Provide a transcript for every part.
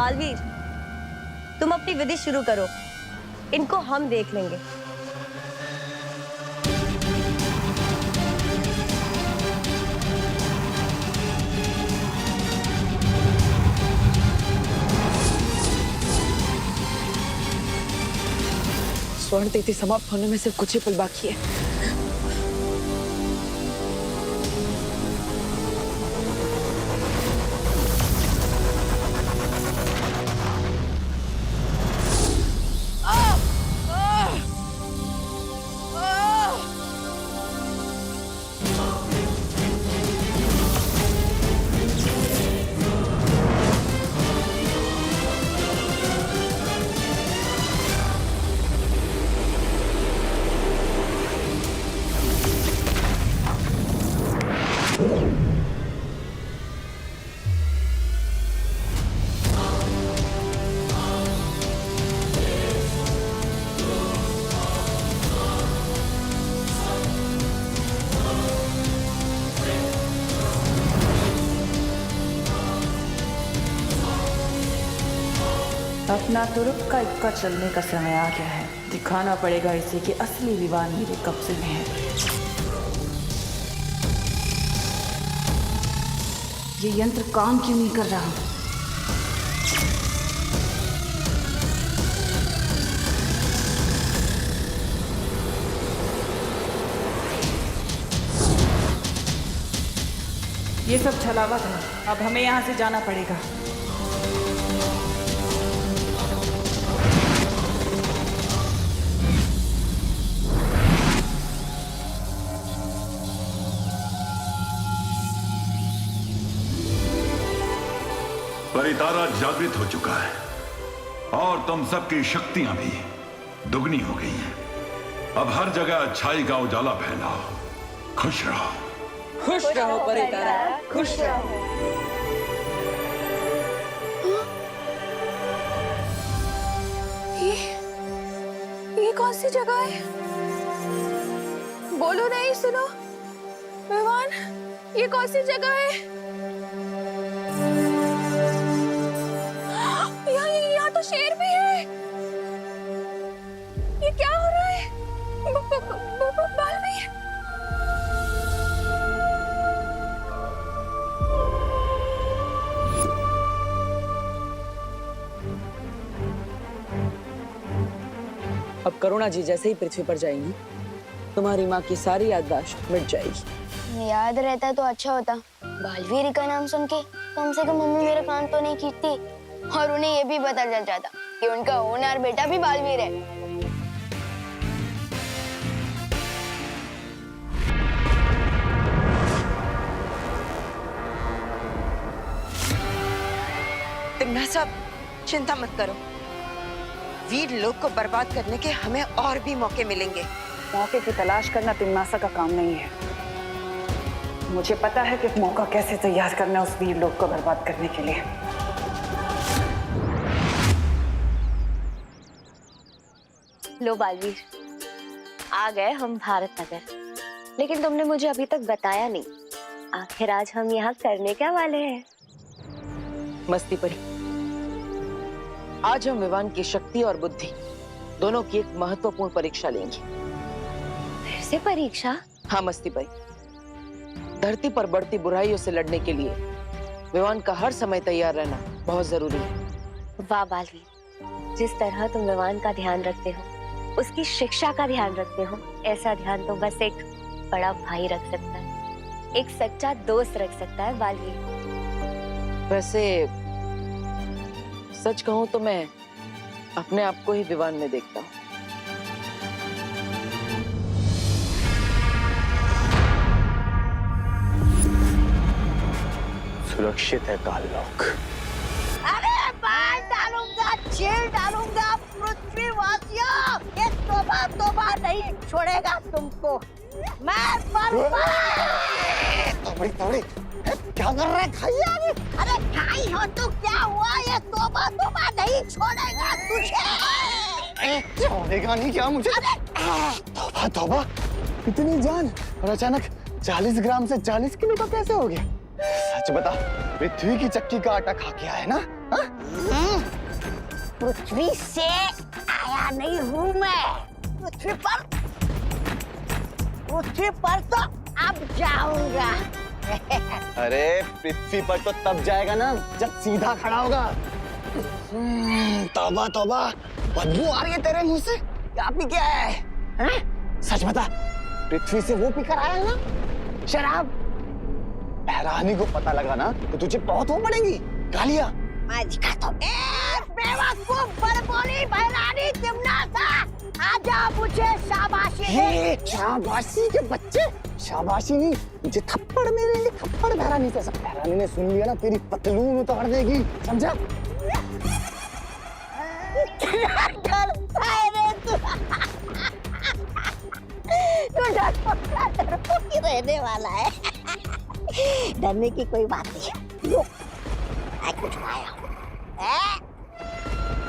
बालवीर, तुम अपनी विधि शुरू करो, इनको हम देख लेंगे। स्वर्ण तिथि समाप्त होने में सिर्फ कुछ ही पल बाकी है। अपना तुरुप का इक्का चलने का समय आ गया है। दिखाना पड़ेगा इसे कि असली विवान मेरे कब्जे में है। ये यंत्र काम क्यों नहीं कर रहा? ये सब छलावा था। अब हमें यहाँ से जाना पड़ेगा। परितारा जागृत हो चुका है और तुम सबकी शक्तियां भी दुगनी हो गई हैं। अब हर जगह अच्छाई का उजाला फैलाओ। खुश रहो। खुश रहो परितारा, खुश रहो। ये कौन सी जगह है? बोलो नहीं, सुनो विवान, ये कौन सी जगह है? यहाँ तो शेर भी है। ये क्या हो रहा है? बालवीर, अब करुणा जी जैसे ही पृथ्वी पर जाएंगी, तुम्हारी माँ की सारी याददाश्त मिट जाएगी। याद रहता तो अच्छा होता। बालवीर का नाम सुन के कम से कम मम्मी मेरे कान तो नहीं खींचती और उन्हें ये भी पता चल जाता कि उनका होनहार बेटा भी बालवीर है। तिम्ना सब चिंता मत करो, वीर लोक को बर्बाद करने के हमें और भी मौके मिलेंगे। मौके की तलाश करना तिम्नासा का काम नहीं है। मुझे पता है कि मौका कैसे तैयार करना है उस वीर लोक को बर्बाद करने के लिए। लो बालवीर, आ गए हम भारत नगर, लेकिन तुमने मुझे अभी तक बताया नहीं, आखिर आज हम यहाँ करने क्या वाले हैं? मस्ती परी, आज हम विवान की शक्ति और बुद्धि दोनों की एक महत्वपूर्ण परीक्षा लेंगे। फिर से परीक्षा? हाँ मस्ती परी, धरती पर बढ़ती बुराइयों से लड़ने के लिए विवान का हर समय तैयार रहना बहुत जरूरी है। वाह बालवीर, जिस तरह तुम विवान का ध्यान रखते हो, उसकी शिक्षा का ध्यान रखते हो, ऐसा ध्यान तो बस एक बड़ा भाई रख सकता है, एक सच्चा दोस्त रख सकता है बालवीर। वैसे सच कहूं तो मैं अपने आप को ही विवान में देखता हूँ। सुरक्षित है काललोक। अरे मार डालूंगा, चीर डालूंगा पृथ्वीवासियों, ये तोबा नहीं छोड़ेगा तुमको। मैं तोड़ी क्या कर रहा है खैया? अरे खाई हो तो क्या हुआ, ये तोबा नहीं छोड़ेगा तुझे। छोड़ेगा नहीं क्या मुझे? तोबा इतनी जान, और अचानक 40 ग्राम से 40 किलो का कैसे हो गया? सच बता, पृथ्वी की चक्की का आटा खा के आया ना? पृथ्वी से आया नहीं हूँ मैं। पृथ्वी पर तो अब जाऊंगा। अरे पृथ्वी पर तो तब जाएगा ना जब सीधा खड़ा होगा। तौबा तौबा, बदबू आ रही है तेरे मुंह से। क्या पी के आया है? हैं? सच बता, पृथ्वी से वो पीकर आया है ना, शराब? बहरानी को पता लगा ना तो तुझे बहुत वो पड़ेगी गालियां। मैं दिखाता हूँ। बेवकूफ बड़बोली बहरानी तिमनासा, आजा मुझे शाबाशी दे। शाबाशी के बच्चे, शाबाशी नहीं, मुझे थप्पड़ मेरे थप्पड़। बहरानी से सब, बहरानी ने सुन लिया ना तेरी पतलून उतार देगी, समझा? क्या करता है रे तू? तू डरपोक ही रहने वाला है। डरने की कोई बात नहीं है। लो, मैं कुछ आया हूँ।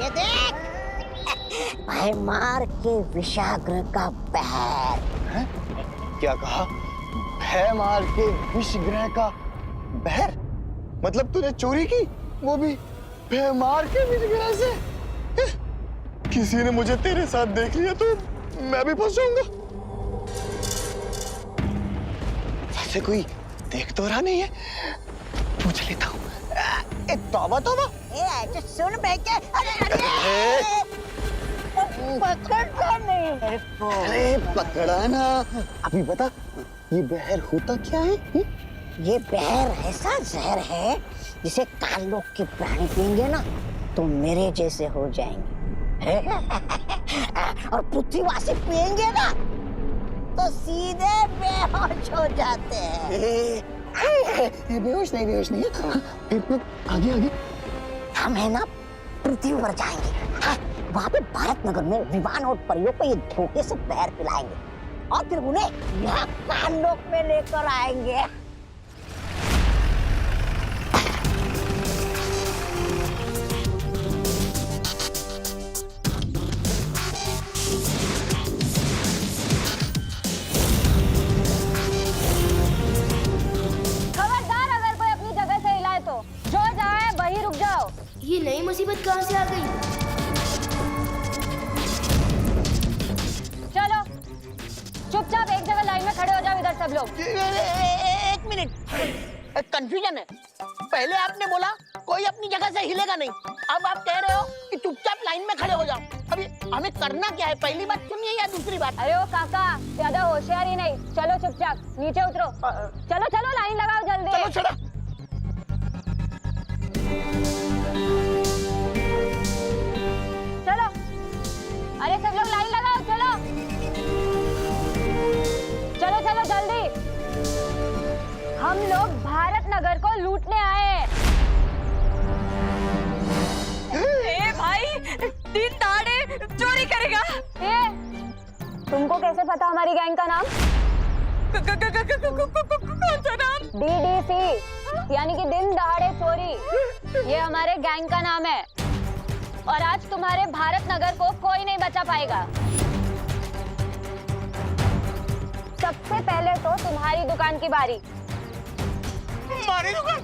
ये देख, भयमार के विषाग्र का बहर। क्या कहा? भयमार के विषग्रह का बहर? मतलब तूने चोरी की, वो भी भयमार के विषग्रह से? किसी ने मुझे तेरे साथ देख लिया तो मैं भी फंस जाऊंगा। जैसे कोई देख तो रहा नहीं है, पूछ लेता हूँ। तौबा तौबा। तो सुन बेटे, अरे पकड़ता नहीं मेरे को। अरे पकड़ा ना। अभी बता, ये बहर होता क्या है? ये बहर ऐसा जहर है जिसे काल लोक के प्राणी पिएंगे ना तो मेरे जैसे हो जाएंगे। और पृथ्वीवासी पिएंगे ना तो सीधे बेहोश हो जाते हैं। बेहोश नहीं, बेहोश नहीं। फिर आगे आगे हम है ना पृथ्वी पर जाएंगे। हाँ, वहाँ पे भारत नगर में विमान और परियों को ये धोखे से बहर पिलाएंगे और फिर उन्हें यहाँ काल लोक में लेकर आएंगे। ये नई मुसीबत कहाँ से आ गई? चलो चुपचाप एक जगह लाइन में खड़े हो जाओ इधर सब लोग। एक मिनट, कंफ्यूजन है। पहले आपने बोला कोई अपनी जगह से हिलेगा नहीं, अब आप कह रहे हो कि चुपचाप लाइन में खड़े हो जाओ। अभी हमें करना क्या है? पहली बात सुनिए या दूसरी बात? अरे ओ काका, ज्यादा होशियारी नहीं, चलो चुपचाप नीचे उतरो। चलो चलो लाइन लगाओ जल्दी। चलो चलो। चलो, अरे सब लोग लाइन लगाओ, चलो चलो चलो जल्दी। हम लोग भारत नगर को लूटने आए हैं। ए भाई, दिन दहाड़े चोरी करेगा। ए, तुमको कैसे पता हमारी गैंग का नाम? कौन सा नाम? DDC, यानी कि दिन दहाड़े चोरी। ये हमारे गैंग का नाम है और आज तुम्हारे भारत नगर को कोई नहीं बचा पाएगा। सबसे पहले तो तुम्हारी दुकान की बारी। हमारी दुकान?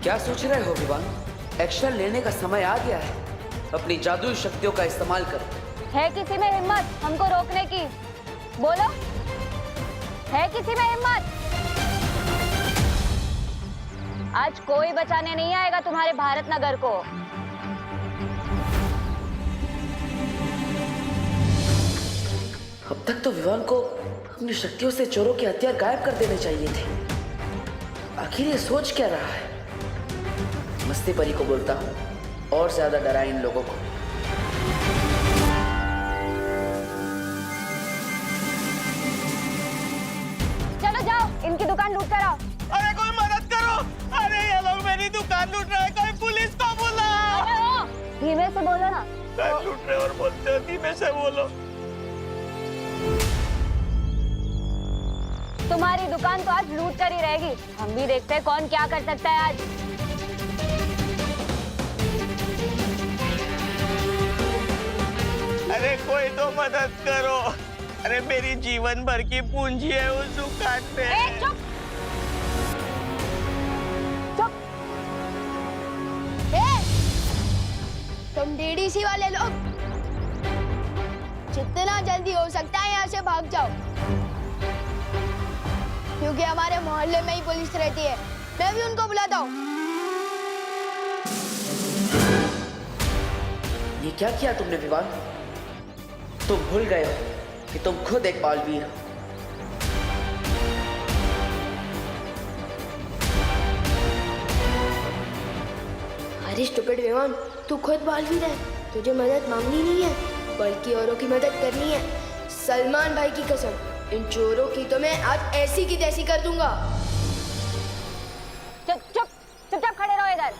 क्या सोच रहे हो विवान? एक्शन लेने का समय आ गया है। अपनी जादुई शक्तियों का इस्तेमाल करो। है किसी में हिम्मत हमको रोकने की? बोलो, है किसी में हिम्मत? आज कोई बचाने नहीं आएगा तुम्हारे भारत नगर को। अब तक तो विवान को अपनी शक्तियों से चोरों के हथियार गायब कर देने चाहिए थे। आखिर ये सोच क्या रहा है? मस्ती परी को बोलता हूँ और ज्यादा डरा इन लोगों को। चलो जाओ, इनकी दुकान लूट कर आओ। अरे कोई मदद करो! अरे ये लोग मेरी दुकान लूट रहे हैं, कोई पुलिस को बुलाओ! धीमे से बोलो ना। लूट रहे और बोलते हो धीमे से बोलो। तुम्हारी दुकान तो आज लूट कर ही रहेगी। हम भी देखते हैं कौन क्या कर सकता है आज। अरे कोई तो मदद करो! अरे मेरी जीवन भर की पूंजी है उस दुकान में। चुप चुप। तुम डीडीसी वाले लोग जितना जल्दी हो सकता है यहाँ से भाग जाओ, क्योंकि हमारे मोहल्ले में ही पुलिस रहती है। मैं भी उनको बुलाता हूँ। ये क्या किया तुमने विवान? तुम भूल गए हो कि तुम खुद एक बालवीर हो। अरे स्टूपिड विवान, तू खुद बालवीर है। तुझे मदद मांगनी नहीं है, बल्कि औरों की मदद करनी है। सलमान भाई की कसम, इन चोरों की तो मैं आज ऐसी की तैसी कर दूंगा। चुपचाप खड़े रहो इधर।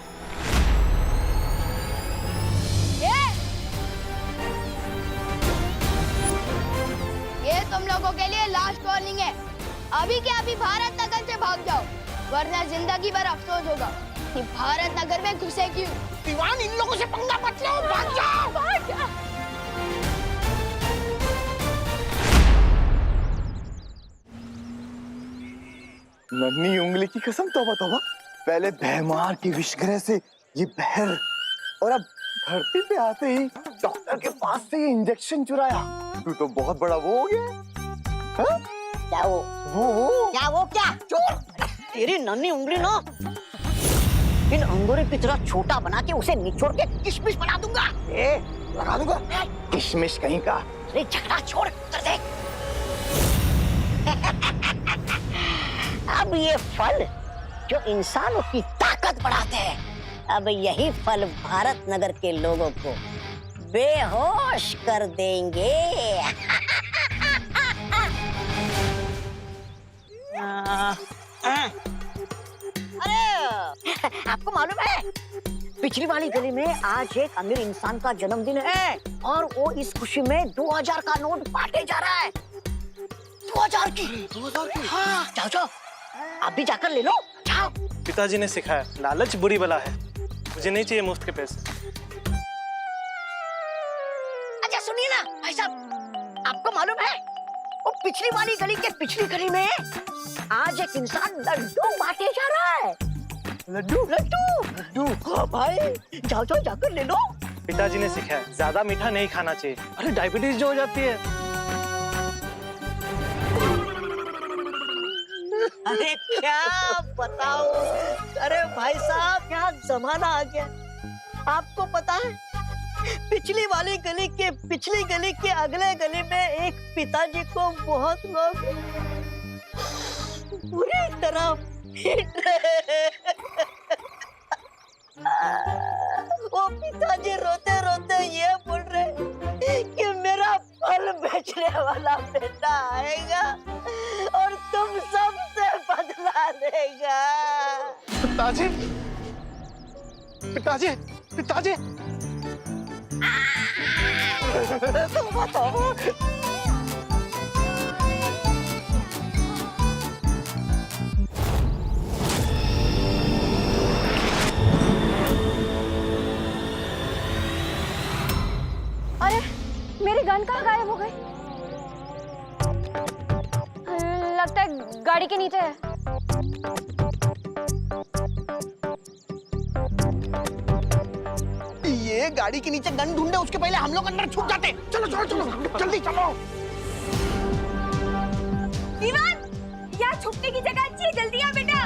ये तुम लोगों के लिए लास्ट वार्निंग है। अभी के अभी भारत नगर से भाग जाओ, वरना जिंदगी भर अफसोस होगा कि भारत नगर में घुसे क्यों। दीवान, इन लोगों से पंगा मत लो, भाग जाओ, भाग जाओ। नन्ही उंगली की कसम, तौबा तौबा। पहले भैमार की विषग्रह से ये बहर, और अब धरती पे आते ही डॉक्टर के पास से ये इंजेक्शन चुराया। तू तो बहुत बड़ा वो हो गया। हाँ? क्या वो क्या चोर? तेरी नन्ही उंगली ना इन अंगूरों की तरह छोटा बना के उसे निचोड़ के किशमिश बना दूंगा। लगा दूंगा किशमिश कहीं का। अरे झगड़ा छोड़, कर देख। अब ये फल जो इंसानों की ताकत बढ़ाते हैं, अब यही फल भारत नगर के लोगों को बेहोश कर देंगे। अरे आपको मालूम है, पिछली वाली गली में आज एक अमीर इंसान का जन्मदिन है और वो इस खुशी में 2000 का नोट बांटे जा रहा है। 2000 की? हाँ, जाओ जाओ, आप भी जाकर ले लो, जाओ। पिताजी ने सिखाया, लालच बुरी बला है। मुझे नहीं चाहिए मुफ्त के पैसे। अच्छा सुनिए ना भाई साहब, आपको मालूम है वो पिछली वाली गली के पिछली गली में आज एक इंसान लड्डू बांटे जा रहा है। लड्डू लड्डू लड्डू? हाँ भाई, जाओ जाओ जाकर ले लो। पिताजी ने सिखाया, ज्यादा मीठा नहीं खाना चाहिए, अरे डायबिटीज जो हो जाती है। अरे क्या बताओ, अरे भाई साहब क्या जमाना आ गया। आपको पता है, पिछली वाली गली के पिछली गली के अगले गली में एक पिताजी को बहुत लोग बुरी तरह पीट रहे। वो पिताजी रोते रोते ये बोल रहे कि मेरा फल बेचने वाला बेटा आएगा और तुम सबसे बदला लेगा। पिताजी, पिताजी, पिताजी। तुम बताओ। अरे मेरी गन कहाँ गायब हो गई? लगता है गाड़ी के नीचे है। ये गाड़ी के नीचे गन ढूंढे, उसके पहले हम लोग अंदर छुप जाते। चलो चलो चलो, जल्दी चलो। दीवान, यहाँ छुपने की जगह अच्छी है, जल्दी आ बेटा।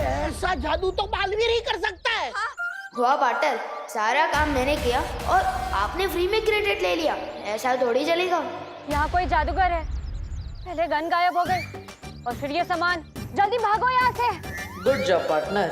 ऐसा जादू तो बालवीर ही कर सकता है। हुआ पाटर, सारा काम मैंने किया और आपने फ्री में क्रेडिट ले लिया, ऐसा थोड़ी चलेगा। यहाँ कोई जादूगर है, पहले गन गायब हो गई और फिर ये सामान। जल्दी भागो यहाँ से। Good job partner.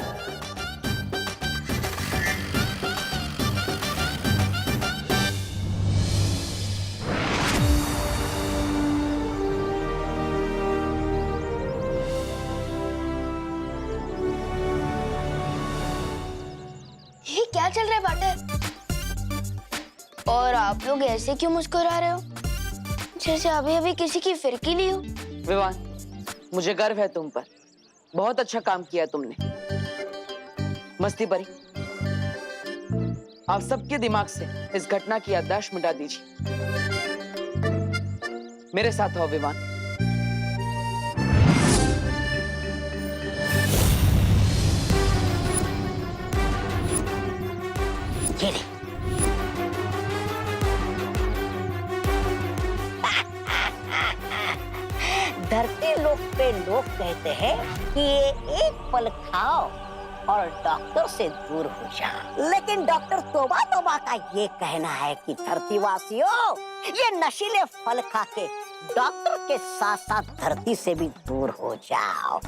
ये क्या चल रहा है पाटर? और आप लोग ऐसे क्यों मुस्कुरा रहे हो, जैसे अभी अभी किसी की फिरकी ली हो? विवान, मुझे गर्व है तुम पर। बहुत अच्छा काम किया तुमने। मस्ती परी, आप सबके दिमाग से इस घटना की याददाश्त मिटा दीजिए। मेरे साथ आओ विवान। ये ले। धरती लोक पे लोग कहते हैं कि ये एक पल खाओ और डॉक्टर से दूर हो जाओ, लेकिन डॉक्टर तोबा तोबा का ये कहना है कि धरतीवासियों, ये नशीले फल खा के डॉक्टर के साथ साथ धरती से भी दूर हो जाओ।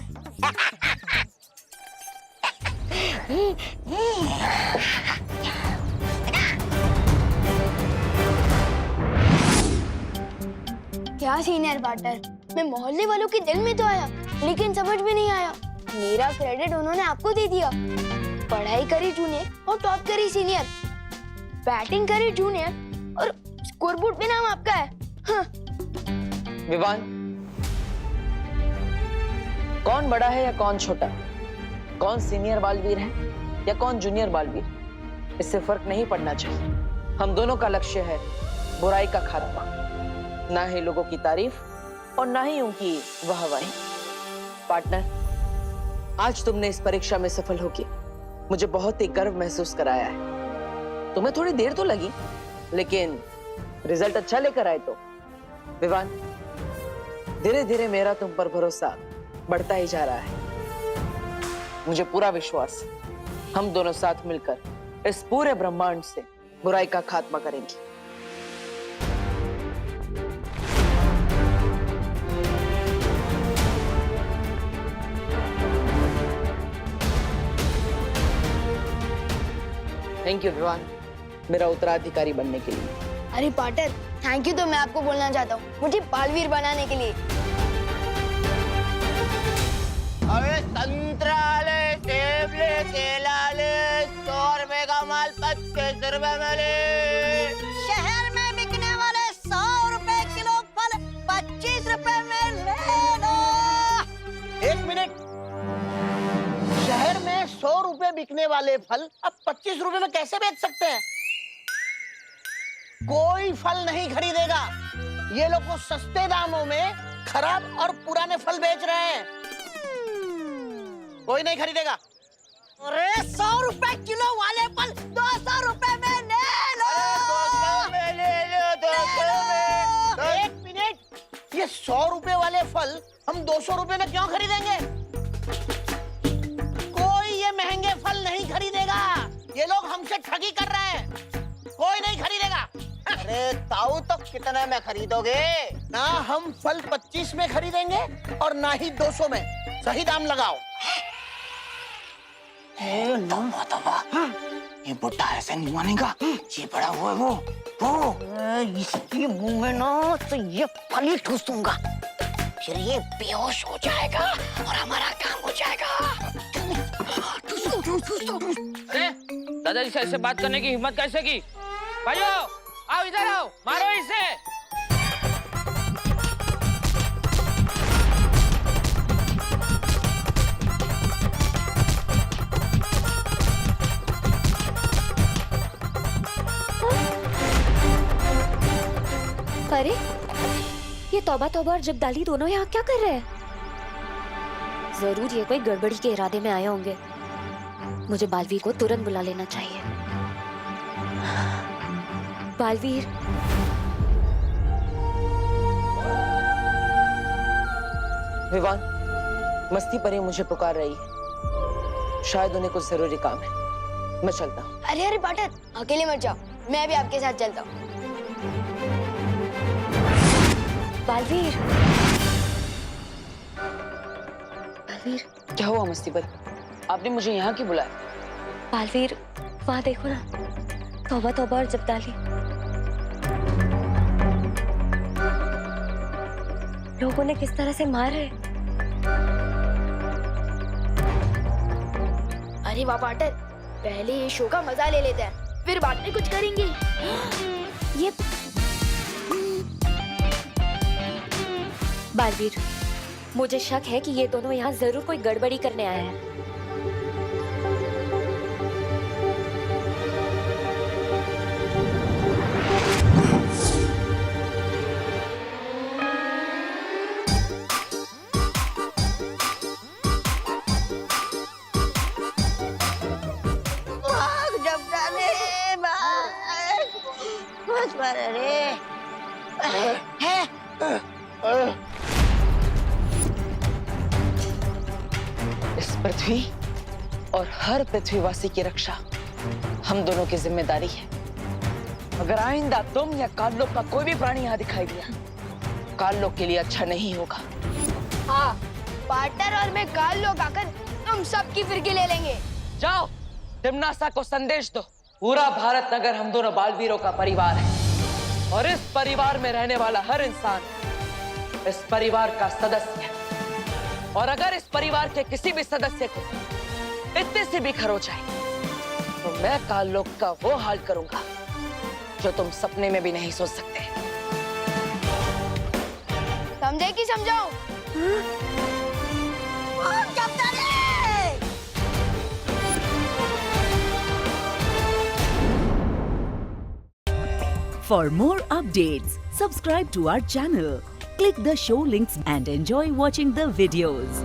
क्या सीनियर पार्टनर, मैं मोहल्ले वालों के दिल में तो आया, लेकिन समझ में नहीं आया। मेरा क्रेडिट उन्होंने आपको दे दिया। पढ़ाई करी जूनियर और टॉप करी सीनियर, बैटिंग करी जूनियर और स्कोरबोर्ड पे नाम आपका है। हाँ। विवान, कौन बड़ा है या कौन छोटा, कौन सीनियर बालवीर है या कौन जूनियर बालवीर, इससे फर्क नहीं पड़ना चाहिए। हम दोनों का लक्ष्य है बुराई का खात्मा, ना ही लोगों की तारीफ और ना ही उनकी वाहवाही। पार्टनर, आज तुमने इस परीक्षा में सफल होके मुझे बहुत ही गर्व महसूस कराया है। तुम्हें थोड़ी देर तो लगी, लेकिन रिजल्ट अच्छा लेकर आए तो। विवान, धीरे धीरे मेरा तुम पर भरोसा बढ़ता ही जा रहा है। मुझे पूरा विश्वास है हम दोनों साथ मिलकर इस पूरे ब्रह्मांड से बुराई का खात्मा करेंगे। थैंक यू विवान, मेरा उत्तराधिकारी बनने के लिए। अरे पार्टनर, थैंक यू तो मैं आपको बोलना चाहता हूँ, मुझे बालवीर बनाने के लिए। अरे संतरा ले, सेब ले, केला ले, 100 रुपए का माल 25 रुपए में ले। शहर में बिकने वाले 100 रुपए किलो फल 25 रुपए में ले लो। 1 मिनट, शहर में 100 रुपए बिकने वाले फल अब 25 रुपए में कैसे बेच सकते हैं? कोई फल नहीं खरीदेगा। ये लोग वो सस्ते दामों में खराब और पुराने फल बेच रहे हैं। कोई नहीं खरीदेगा। अरे 100 रुपए किलो वाले फल 200 रुपए में ले लो। 200 में ले लो, 200 में। 1 मिनट, ये 100 रुपए वाले फल हम 200 रुपए में क्यों खरीदेंगे? कोई ये महंगे फल नहीं खरीदेगा। ये लोग हमसे ठगी कर रहे हैं। कोई नहीं खरीदेगा। अरे ताऊ, तो कितने में खरीदोगे? ना हम फल 25 में खरीदेंगे और ना ही 200 में। सही दाम लगाओ। ये बुड्ढा ऐसे नहीं मानेगा। ये बड़ा हुआ है वो इसके मुंह में ना तो ये फल ही ठूस दूंगा, फिर ये बेहोश हो जाएगा और हमारा काम हो जाएगा। अरे दादाजी से ऐसे बात करने की हिम्मत कैसे की? भाइयों, आओ इधर आओ, मारो इसे। अरे ये तौबा तौबा और जगदाली दोनों यहाँ क्या कर रहे हैं? जरूर ये कोई गड़बड़ी के इरादे में आए होंगे। मुझे बालवीर को तुरंत बुला लेना चाहिए। बालवीर, विवान, मस्ती परी मुझे पुकार रही है। शायद उन्हें कुछ जरूरी काम है। मैं चलता हूँ। अरे अरे पार्टनर, अकेले मत जाओ, मैं भी आपके साथ चलता हूँ। बालवीर, बालवीर, क्या हुआ मस्ती परी? आपने मुझे यहाँ क्यों बुलाया? बालवीर, वहाँ देखो ना, तौबा तौबा और जगदाली। लोग उन्हें किस तरह से मार रहे। अरे वाह पार्टनर, पहले ये शो का मजा ले लेते हैं, फिर बाद में कुछ करेंगे। ये बालवीर, मुझे शक है कि ये दोनों यहाँ जरूर कोई गड़बड़ी करने आए हैं। भाग जब जाने, इस बार अरे है इस पृथ्वी और हर पृथ्वीवासी की रक्षा हम दोनों की जिम्मेदारी है। अगर आइंदा तुम या काललोक का कोई भी प्राणी यहाँ दिखाई दिया, काललोक के लिए अच्छा नहीं होगा। हाँ, पार्टनर और मैं काल लोग आकर तुम सबकी फिरकी ले लेंगे। जाओ, तिम्नासा को संदेश दो। पूरा भारत नगर हम दोनों बालवीरों का परिवार है और इस परिवार में रहने वाला हर इंसान इस परिवार का सदस्य है। और अगर इस परिवार के किसी भी सदस्य को इतने से भी खरोच आए तो मैं काललोक का वो हाल करूंगा जो तुम सपने में भी नहीं सोच सकते। समझे कि समझाओ? For more updates, subscribe to our channel, click the show links and enjoy watching the videos.